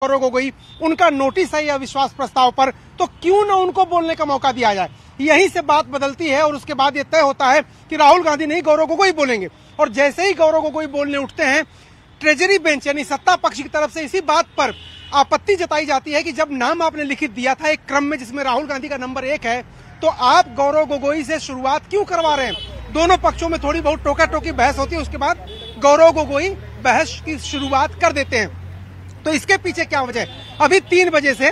गौरव गोगोई उनका नोटिस है अविश्वास प्रस्ताव पर, तो क्यों न उनको बोलने का मौका दिया जाए। यहीं से बात बदलती है और उसके बाद ये तय होता है कि राहुल गांधी नहीं गौरव गोगोई बोलेंगे। और जैसे ही गौरव गोगोई बोलने उठते हैं, ट्रेजरी बेंच यानी सत्ता पक्ष की तरफ से इसी बात पर आपत्ति जताई जाती है कि जब नाम आपने लिखित दिया था एक क्रम में जिसमें राहुल गांधी का नंबर 1 है, तो आप गौरव गोगोई से शुरुआत क्यों करवा रहे हैं। दोनों पक्षों में थोड़ी बहुत टोका टोकी बहस होती है, उसके बाद गौरव गोगोई बहस की शुरुआत कर देते हैं। तो इसके पीछे क्या वजह है। अभी 3 बजे से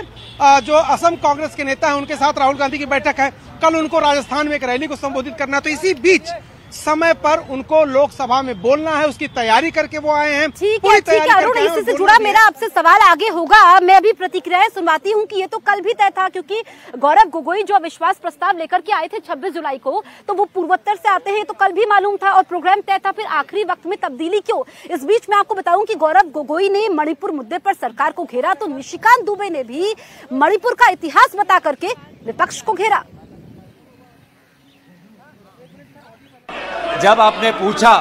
जो असम कांग्रेस के नेता हैं उनके साथ राहुल गांधी की बैठक है, कल उनको राजस्थान में एक रैली को संबोधित करना है। तो इसी बीच समय पर उनको लोकसभा में बोलना है, उसकी तैयारी करके वो आए हैं। ठीक है अरुण, इसी से जुड़ा मेरा आपसे सवाल आगे होगा। मैं अभी प्रतिक्रियाएं सुनवाती हूं कि ये तो कल भी तय था, क्योंकि गौरव गोगोई जो अविश्वास प्रस्ताव लेकर के आए थे 26 जुलाई को, तो वो पूर्वोत्तर से आते हैं, तो कल भी मालूम था और प्रोग्राम तय था, फिर आखिरी वक्त में तब्दीली क्यों। इस बीच मैं आपको बताऊं कि गौरव गोगोई ने मणिपुर मुद्दे पर सरकार को घेरा, तो निशिकांत दुबे ने भी मणिपुर का इतिहास बता करके विपक्ष को घेरा। जब आपने पूछा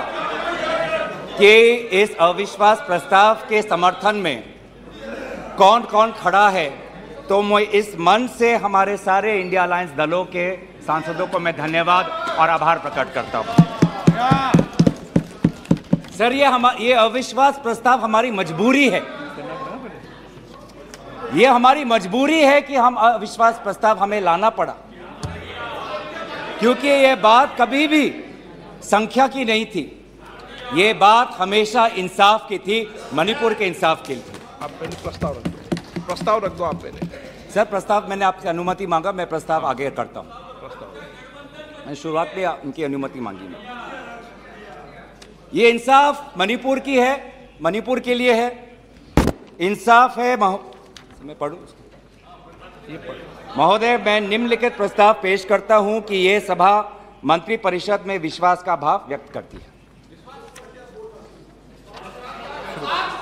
कि इस अविश्वास प्रस्ताव के समर्थन में कौन कौन खड़ा है, तो मैं इस मन से हमारे सारे इंडिया अलायंस दलों के सांसदों को मैं धन्यवाद और आभार प्रकट करता हूं। सर, ये अविश्वास प्रस्ताव हमारी मजबूरी है। ये हमारी मजबूरी है कि हम अविश्वास प्रस्ताव हमें लाना पड़ा, क्योंकि ये बात कभी भी संख्या की नहीं थी। ये बात हमेशा इंसाफ की थी, मणिपुर के इंसाफ की थी। आप पहले प्रस्ताव रख दो आप पहले। सर, प्रस्ताव मैंने आपसे अनुमति मांगा, मैं प्रस्ताव आगे करता हूं। मैंने शुरुआत में उनकी अनुमति मांगी। ये इंसाफ मणिपुर की है, मणिपुर के लिए है। इंसाफ है। मैं पढ़ूं महोदय, मैं निम्नलिखित प्रस्ताव पेश करता हूं कि ये सभा मंत्रिपरिषद में विश्वास का भाव व्यक्त करती है।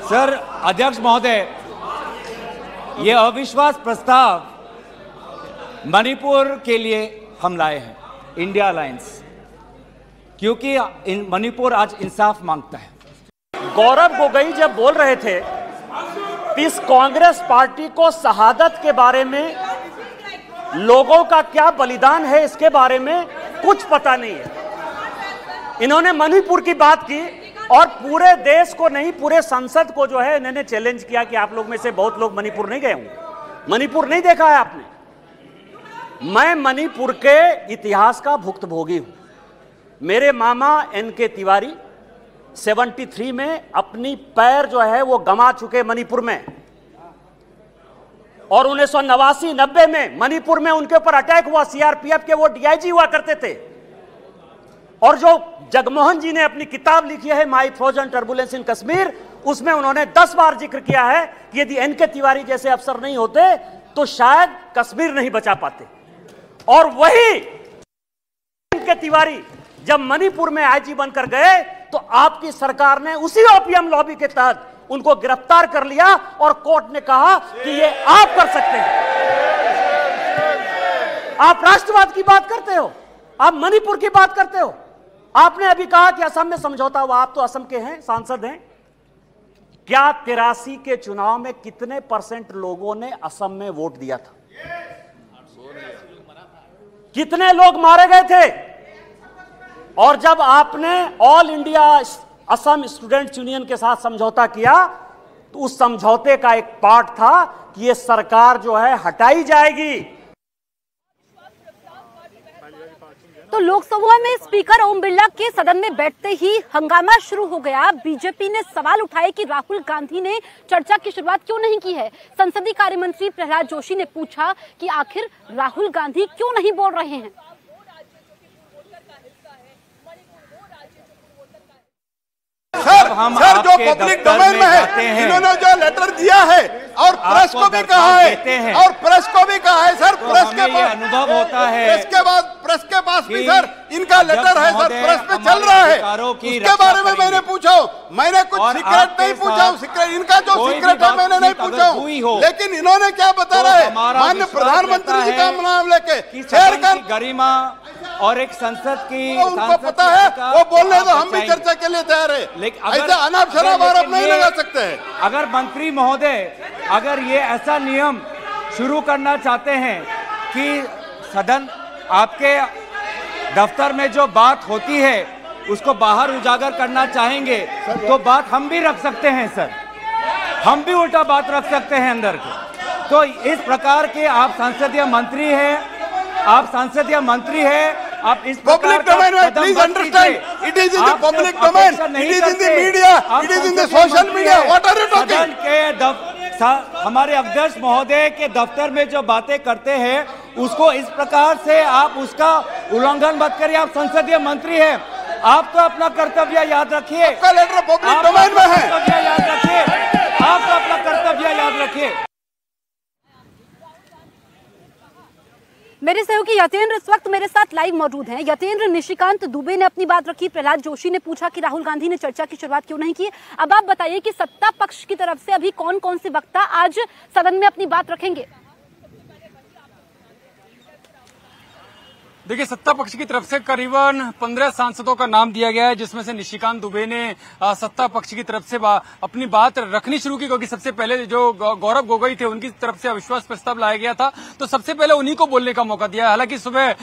सर अध्यक्ष महोदय, ये अविश्वास प्रस्ताव मणिपुर के लिए हम लाए हैं, इंडिया अलायंस, क्योंकि मणिपुर आज इंसाफ मांगता है। गौरव गोगोई जब बोल रहे थे इस कांग्रेस पार्टी को शहादत के बारे में, लोगों का क्या बलिदान है इसके बारे में कुछ पता नहीं है। इन्होंने मणिपुर की बात की और पूरे देश को नहीं, पूरे संसद को जो है इन्होंने चैलेंज किया कि आप लोग में से बहुत लोग मणिपुर नहीं गए होंगे, मणिपुर नहीं देखा है आपने। मैं मणिपुर के इतिहास का भुक्तभोगी हूं। मेरे मामा एनके तिवारी 73 में अपनी पैर जो है वो गंवा चुके मणिपुर में, और 1989-90 में मणिपुर में उनके ऊपर अटैक हुआ। सीआरपीएफ के वो डीआईजी हुआ करते थे। और जो जगमोहन जी ने अपनी किताब लिखी है माई फ्रोजन टर्बुलेंस इन कश्मीर, उसमें उन्होंने 10 बार जिक्र किया है कि यदि एनके तिवारी जैसे अफसर नहीं होते तो शायद कश्मीर नहीं बचा पाते। और वही एनके तिवारी जब मणिपुर में आईजी बनकर गए तो आपकी सरकार ने उसी ओपीएम लॉबी के तहत उनको गिरफ्तार कर लिया और कोर्ट ने कहा कि ये आप कर सकते हैं। आप राष्ट्रवाद की बात करते हो, आप मणिपुर की बात करते हो। आपने अभी कहा कि असम में समझौता हुआ, आप तो असम के हैं, सांसद हैं। क्या 83 के चुनाव में कितने % लोगों ने असम में वोट दिया था? कितने लोग मारे गए थे? और जब आपने all India Assam students union के साथ समझौता किया तो उस समझौते का एक पार्ट था कि ये सरकार जो है हटाई जाएगी। तो लोकसभा में स्पीकर ओम बिरला के सदन में बैठते ही हंगामा शुरू हो गया। बीजेपी ने सवाल उठाए कि राहुल गांधी ने चर्चा की शुरुआत क्यों नहीं की है। संसदीय कार्य मंत्री प्रहलाद जोशी ने पूछा कि आखिर राहुल गांधी क्यों नहीं बोल रहे हैं। सर जो पब्लिक डोमेन में है, इन्होंने जो लेटर दिया है और प्रेस को भी कहा है, और प्रेस को भी कहा है सर, प्रेस के पास अनुभव होता है, प्रेस के पास भी सर इनका लेटर है सर, प्रेस पे चल रहा है। उसके बारे में मैंने पूछा, मैंने कुछ सीक्रेट नहीं पूछा, सीक्रेट इनका जो सीक्रेट है मैंने नहीं पूछा। हो, लेकिन इन्होंने क्या बता तो रहे, हमारा माननीय विश्वास प्रधानमंत्री जी का नाम लेके कि सदन की गरिमा और एक संसद की, उनको पता है, वो बोलने तो हम भी चर्चा के लिए तैयार है, लेकिन ऐसे अनाप शनाप आरोप नहीं लगा सकते हैं। अगर मंत्री महोदय अगर ये ऐसा नियम शुरू करना चाहते हैं कि सदन आपके दफ्तर में जो बात होती है उसको बाहर उजागर करना चाहेंगे तो बात हम भी रख सकते हैं सर, हम भी उल्टा बात रख सकते हैं अंदर के। तो इस प्रकार के आप संसदीय मंत्री हैं, आप संसदीय मंत्री हैं, आप इस पब्लिक डोमेन में please understand, it is in the public domain, it is in the media, it is in the social media, what are you talking? हमारे अध्यक्ष महोदय के दफ्तर में जो बातें करते हैं उसको इस प्रकार से आप उसका उल्लंघन मत करिए। आप संसदीय मंत्री हैं, आप तो अपना कर्तव्य याद रखिए, आपका लेटर पब्लिक डोमेन में है, कर्तव्य याद रखिए, आप तो अपना कर्तव्य याद रखिए। मेरे सहयोगी यतेंद्र इस वक्त मेरे साथ लाइव मौजूद हैं। यतेंद्र, निशिकांत दुबे ने अपनी बात रखी, प्रहलाद जोशी ने पूछा कि राहुल गांधी ने चर्चा की शुरुआत क्यों नहीं की। अब आप बताइए कि सत्ता पक्ष की तरफ से अभी कौन कौन से वक्ता आज सदन में अपनी बात रखेंगे? देखिए, सत्ता पक्ष की तरफ से करीबन 15 सांसदों का नाम दिया गया है, जिसमें से निशिकांत दुबे ने सत्ता पक्ष की तरफ से अपनी बात रखनी शुरू की, क्योंकि सबसे पहले जो गौरव गोगोई थे उनकी तरफ से अविश्वास प्रस्ताव लाया गया था, तो सबसे पहले उन्हीं को बोलने का मौका दिया। हालांकि सुबह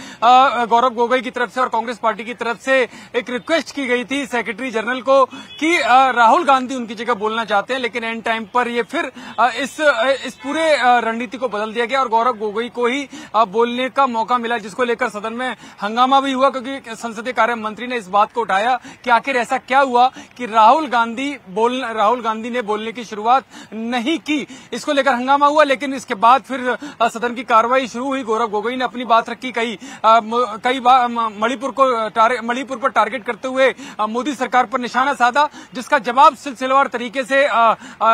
गौरव गोगोई की तरफ से और कांग्रेस पार्टी की तरफ से एक रिक्वेस्ट की गई थी सेक्रेटरी जनरल को कि राहुल गांधी उनकी जगह बोलना चाहते हैं, लेकिन एंड टाइम पर ये फिर इस पूरे रणनीति को बदल दिया गया और गौरव गोगोई को ही बोलने का मौका मिला, जिसको लेकर सदन में हंगामा भी हुआ, क्योंकि संसदीय कार्य मंत्री ने इस बात को उठाया कि आखिर ऐसा क्या हुआ कि राहुल गांधी ने बोलने की शुरुआत नहीं की। इसको लेकर हंगामा हुआ, लेकिन इसके बाद फिर सदन की कार्रवाई शुरू हुई। गौरव गोगोई ने अपनी बात रखी, कई बार मणिपुर पर टारगेट करते हुए मोदी सरकार पर निशाना साधा, जिसका जवाब सिलसिलेवार तरीके से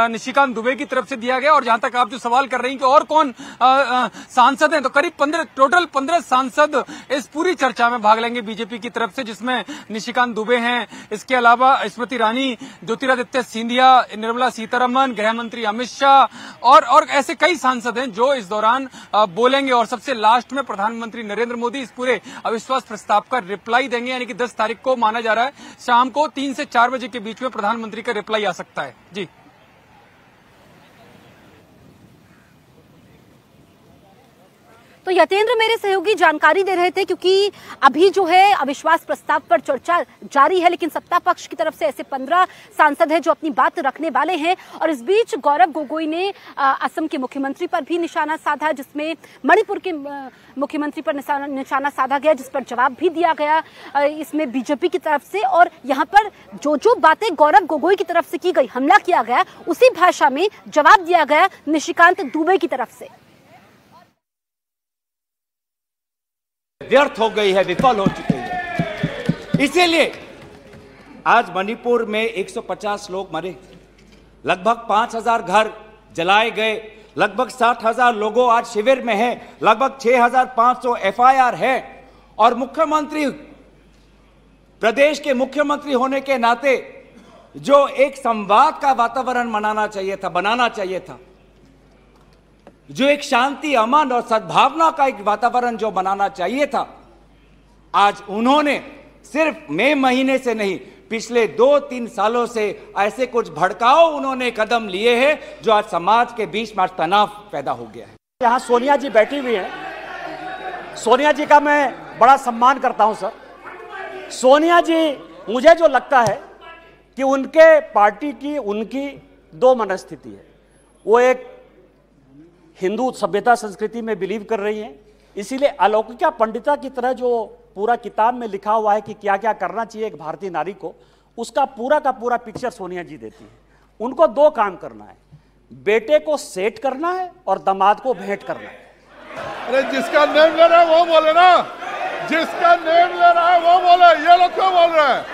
निशिकांत दुबे की तरफ से दिया गया। और जहां तक आप जो सवाल कर रही हैं कि और कौन सांसद हैं, तो करीब टोटल 15 सांसद इस पूरी चर्चा में भाग लेंगे बीजेपी की तरफ से, जिसमें निशिकांत दुबे हैं, इसके अलावा स्मृति ईरानी, ज्योतिरादित्य सिंधिया, निर्मला सीतारमण, गृह मंत्री अमित शाह और ऐसे कई सांसद हैं जो इस दौरान बोलेंगे। और सबसे लास्ट में प्रधानमंत्री नरेंद्र मोदी इस पूरे अविश्वास प्रस्ताव का रिप्लाई देंगे, यानी कि 10 तारीख को माना जा रहा है शाम को 3 से 4 बजे के बीच में प्रधानमंत्री का रिप्लाई आ सकता है। जी, तो यतेंद्र मेरे सहयोगी जानकारी दे रहे थे, क्योंकि अभी जो है अविश्वास प्रस्ताव पर चर्चा जारी है, लेकिन सत्ता पक्ष की तरफ से ऐसे 15 सांसद हैं जो अपनी बात रखने वाले हैं। और इस बीच गौरव गोगोई ने असम के मुख्यमंत्री पर भी निशाना साधा, जिसमें मणिपुर के मुख्यमंत्री पर निशाना साधा गया, जिस पर जवाब भी दिया गया इसमें बीजेपी की तरफ से। और यहाँ पर जो बातें गौरव गोगोई की तरफ से की गई, हमला किया गया, उसी भाषा में जवाब दिया गया निशिकांत दुबे की तरफ से। व्यर्थ हो गई है, विफल हो चुकी है। इसीलिए आज मणिपुर में 150 लोग मरे, लगभग 5000 घर जलाए गए, लगभग 60,000 लोगों आज शिविर में हैं, लगभग 6500 FIR है। और मुख्यमंत्री, प्रदेश के मुख्यमंत्री होने के नाते जो एक संवाद का वातावरण बनाना चाहिए था, जो एक शांति, अमन और सद्भावना का एक वातावरण जो बनाना चाहिए था, आज उन्होंने सिर्फ मई महीने से नहीं, पिछले 2-3 सालों से ऐसे कुछ भड़काऊ उन्होंने कदम लिए हैं जो आज समाज के बीच में तनाव पैदा हो गया है। यहाँ सोनिया जी बैठी हुई हैं, सोनिया जी का मैं बड़ा सम्मान करता हूं सर। सोनिया जी, मुझे जो लगता है कि उनके पार्टी की उनकी 2 मनस्थिति है। वो एक हिंदू सभ्यता संस्कृति में बिलीव कर रही हैं, इसीलिए अलौकिका पंडिता की तरह जो पूरा किताब में लिखा हुआ है कि क्या क्या करना चाहिए एक भारतीय नारी को, उसका पूरा का पूरा पिक्चर सोनिया जी देती है। उनको 2 काम करना है, बेटे को सेट करना है और दामाद को भेंट करना है। अरे जिसका नेम ले रहा है वो बोले ना, जिसका नेम ले रहा है वो बोले, ये लोग क्यों बोल रहे हैं?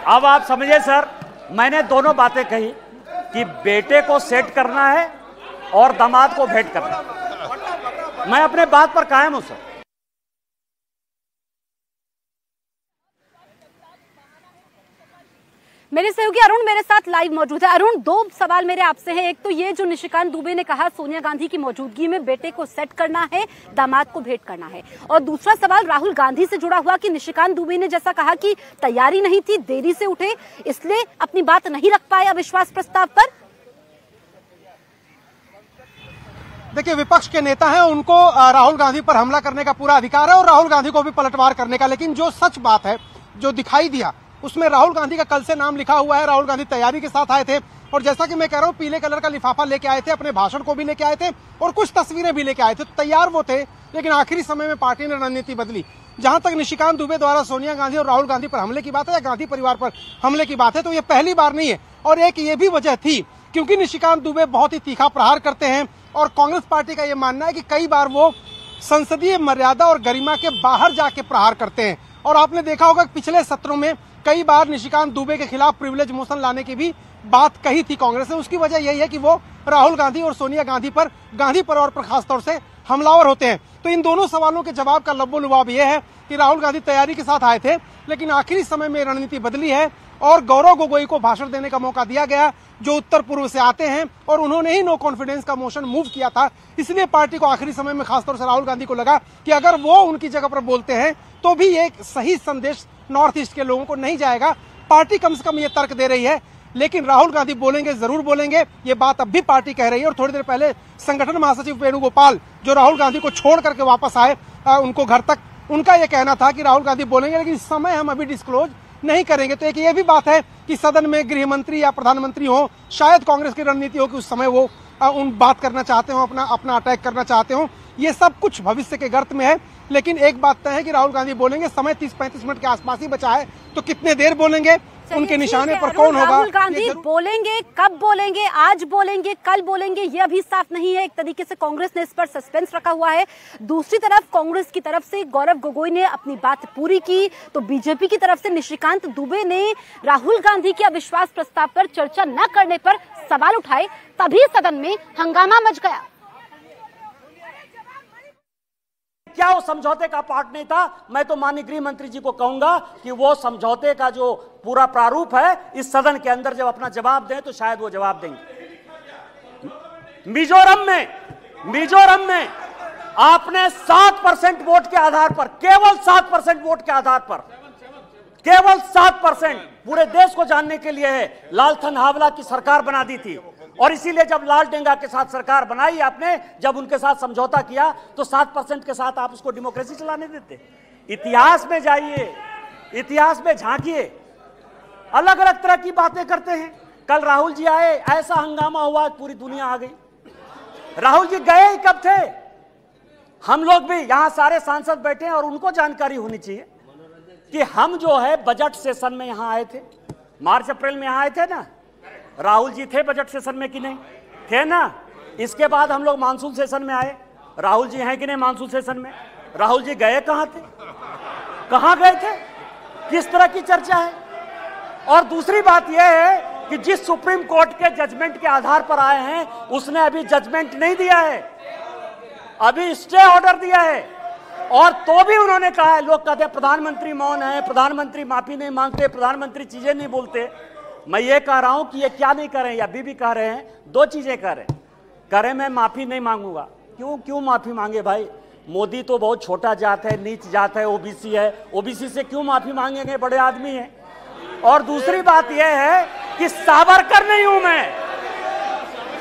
अब आप समझिए सर, मैंने दोनों बातें कही कि बेटे को सेट करना है और दामाद को भेंट करना। मैं अपने बात पर कायम हूं सर। मेरे सहयोगी अरुण मेरे साथ लाइव मौजूद है। अरुण, दो सवाल मेरे आपसे हैं। एक तो ये जो निशिकांत दुबे ने कहा सोनिया गांधी की मौजूदगी में बेटे को सेट करना है, दामाद को भेंट करना है, और दूसरा सवाल राहुल गांधी से जुड़ा हुआ कि निशिकांत दुबे ने जैसा कहा कि तैयारी नहीं थी, देरी से उठे, इसलिए अपनी बात नहीं रख पाए अविश्वास प्रस्ताव पर। देखिए, विपक्ष के नेता हैं, उनको राहुल गांधी पर हमला करने का पूरा अधिकार है और राहुल गांधी को भी पलटवार करने का, लेकिन जो सच बात है, जो दिखाई दिया, उसमें राहुल गांधी का कल से नाम लिखा हुआ है। राहुल गांधी तैयारी के साथ आए थे और जैसा कि मैं कह रहा हूं, पीले कलर का लिफाफा लेके आए थे, अपने भाषण को भी लेके आए थे और कुछ तस्वीरें भी लेके आए थे। तो तैयार वो थे, लेकिन आखिरी समय में पार्टी ने रणनीति बदली। जहां तक निशिकांत दुबे द्वारा सोनिया गांधी और राहुल गांधी पर हमले की बात है या गांधी परिवार पर हमले की बात है, तो ये पहली बार नहीं है। और एक ये भी वजह थी क्योंकि निशिकांत दुबे बहुत ही तीखा प्रहार करते हैं और कांग्रेस पार्टी का ये मानना है कि कई बार वो संसदीय मर्यादा और गरिमा के बाहर जाके प्रहार करते हैं। और आपने देखा होगा पिछले सत्रों में कई बार निशिकांत दुबे के खिलाफ प्रिविलेज मोशन लाने की भी बात कही थी कांग्रेस ने। उसकी वजह यही है कि वो राहुल गांधी और सोनिया गांधी पर, गांधी परिवार पर खासतौर से हमलावर होते हैं। तो इन दोनों सवालों के जवाब का लब्बो-लुबाब ये है कि राहुल गांधी तैयारी के साथ आए थे, लेकिन आखिरी समय में रणनीति बदली है और गौरव गोगोई को भाषण देने का मौका दिया गया, जो उत्तर पूर्व से आते हैं और उन्होंने ही नो कॉन्फिडेंस का मोशन मूव किया था। इसलिए पार्टी को आखिरी समय में खासतौर से राहुल गांधी को लगा कि अगर वो उनकी जगह पर बोलते हैं तो भी एक सही संदेश नॉर्थ ईस्ट के लोगों को नहीं जाएगा। पार्टी कम से कम ये तर्क दे रही है, लेकिन राहुल गांधी बोलेंगे, जरूर बोलेंगे, ये बात अब भी पार्टी कह रही है। और थोड़ी देर पहले संगठन महासचिव वेणुगोपाल, जो राहुल गांधी को छोड़ करके वापस आए उनको घर तक, उनका यह कहना था कि राहुल गांधी बोलेंगे, लेकिन समय हम अभी डिस्क्लोज नहीं करेंगे। तो एक ये भी बात है कि सदन में गृह मंत्री या प्रधानमंत्री हो, शायद कांग्रेस की रणनीति हो कि उस समय वो उन बात करना चाहते हो, अपना अटैक करना चाहते हो। ये सब कुछ भविष्य के गर्त में है, लेकिन एक बात तय है कि राहुल गांधी बोलेंगे। समय 30-35 मिनट के आसपास ही बचा है, तो कितने देर बोलेंगे, उनके निशाने पर कौन होगा। राहुल गांधी बोलेंगे, कब बोलेंगे, आज बोलेंगे, कल बोलेंगे, ये अभी साफ नहीं है। एक तरीके से कांग्रेस ने इस पर सस्पेंस रखा हुआ है। दूसरी तरफ कांग्रेस की तरफ से गौरव गोगोई ने अपनी बात पूरी की, तो बीजेपी की तरफ से निशिकांत दुबे ने राहुल गांधी के अविश्वास प्रस्ताव पर चर्चा न करने पर सवाल उठाए, तभी सदन में हंगामा मच गया। क्या वो समझौते का पार्ट नहीं था? मैं तो माननीय गृह मंत्री जी को कहूंगा कि वो समझौते का जो पूरा प्रारूप है इस सदन के अंदर जब अपना जवाब दें तो शायद वो जवाब देंगे। मिजोरम में आपने 7% वोट के आधार पर, केवल 7% वोट के आधार पर, केवल 7% पूरे देश को जानने के लिए है, लालथन हावला की सरकार बना दी थी। और इसीलिए जब लाल डेंगा के साथ सरकार बनाई आपने, जब उनके साथ समझौता किया, तो 7% के साथ आप उसको डेमोक्रेसी चलाने देते? इतिहास में जाइए, इतिहास में झांकिए, अलग अलग तरह की बातें करते हैं। कल राहुल जी आए, ऐसा हंगामा हुआ, पूरी दुनिया आ गई। राहुल जी गए ही कब थे? हम लोग भी यहां सारे सांसद बैठे हैं और उनको जानकारी होनी चाहिए कि हम जो है बजट सेशन में यहां आए थे, मार्च अप्रैल में यहां आए थे ना। राहुल जी थे बजट सेशन में कि नहीं थे ना? इसके बाद हम लोग मानसून सेशन में आए, राहुल जी हैं कि नहीं मानसून सेशन में? राहुल जी गए कहां थे, कहां गए थे, किस तरह की चर्चा है? और दूसरी बात यह है कि जिस सुप्रीम कोर्ट के जजमेंट के आधार पर आए हैं उसने अभी जजमेंट नहीं दिया है, अभी स्टे ऑर्डर दिया है। और तो भी उन्होंने कहा है, लोग कहते हैं प्रधानमंत्री मौन है, प्रधानमंत्री माफी नहीं मांगते, प्रधानमंत्री चीजें नहीं बोलते। मैं ये कह रहा हूं कि ये क्या नहीं कर रहे हैं, अभी भी कह रहे हैं, दो चीजें कर रहे हैं। मैं माफी नहीं मांगूंगा। क्यों माफी मांगे भाई? मोदी तो बहुत छोटा जात है, नीच जात है, ओबीसी है, ओबीसी से क्यों माफी मांगेंगे, बड़े आदमी हैं। और दूसरी बात यह है कि सावरकर नहीं हूं मैं,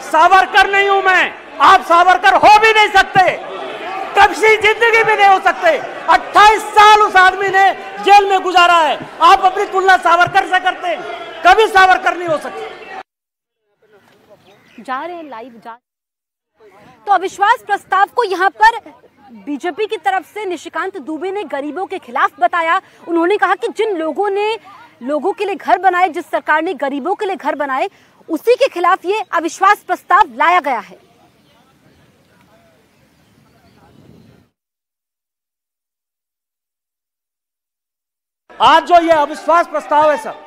सावरकर नहीं हूं मैं, आप सावरकर हो भी नहीं सकते, कभी जिंदगी में नहीं हो सकते। 28 साल उस आदमी ने जेल में गुजारा है, आप अपनी तुलना सावरकर से करते हैं, कभी सावरकर नहीं हो सकते। जा रहे हैं लाइव जा। तो अविश्वास प्रस्ताव को यहाँ पर बीजेपी की तरफ से निशिकांत दुबे ने गरीबों के खिलाफ बताया। उन्होंने कहा कि जिन लोगों ने लोगों के लिए घर बनाए, जिस सरकार ने गरीबों के लिए घर बनाए, उसी के खिलाफ ये अविश्वास प्रस्ताव लाया गया है। आज जो ये अविश्वास प्रस्ताव है सर,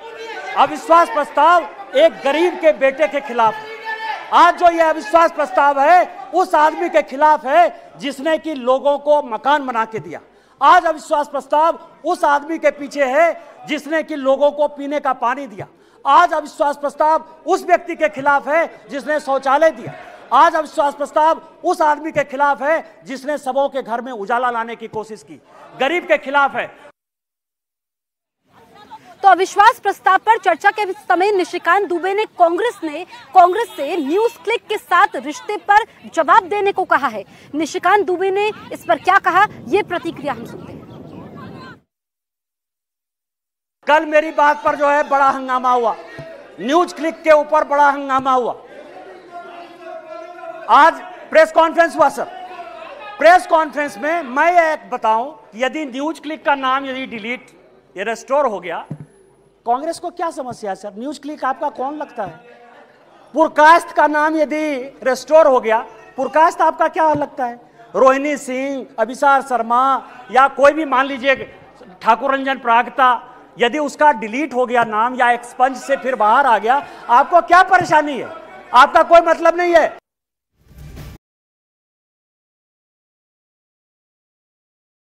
अविश्वास प्रस्ताव एक गरीब के बेटे के खिलाफ है। आज जो ये अविश्वास प्रस्ताव है उस आदमी के खिलाफ है जिसने कि लोगों को मकान बना के दिया। आज अविश्वास प्रस्ताव उस आदमी के पीछे है जिसने कि लोगों को पीने का पानी दिया। आज अविश्वास प्रस्ताव उस व्यक्ति के खिलाफ है जिसने शौचालय दिया। आज अविश्वास प्रस्ताव उस आदमी के खिलाफ है जिसने सबों के घर में उजाला लाने की कोशिश की, गरीब के खिलाफ है। तो अविश्वास प्रस्ताव पर चर्चा के समय निशिकांत दुबे ने कांग्रेस से न्यूज क्लिक के साथ रिश्ते पर जवाब देने को कहा है। निशिकांत दुबे ने इस पर क्या कहा, ये प्रतिक्रिया हम सुनते हैं। कल मेरी बात पर जो है बड़ा हंगामा हुआ, न्यूज क्लिक के ऊपर बड़ा हंगामा हुआ। आज प्रेस कॉन्फ्रेंस हुआ सर, प्रेस कॉन्फ्रेंस में मैं एक बताऊं, यदि न्यूज क्लिक का नाम यदि डिलीट या रेस्टोर हो गया, कांग्रेस को क्या समस्या है सर? न्यूज क्लिक आपका कौन लगता है? पुरकास्ट का नाम यदि रेस्टोर हो गया, पुरकास्ट आपका क्या लगता है? रोहिणी सिंह, अभिसार शर्मा या कोई भी मान लीजिए ठाकुर रंजन प्रागता, यदि उसका डिलीट हो गया नाम या एक्सपंज से फिर बाहर आ गया, आपको क्या परेशानी है? आपका कोई मतलब नहीं है।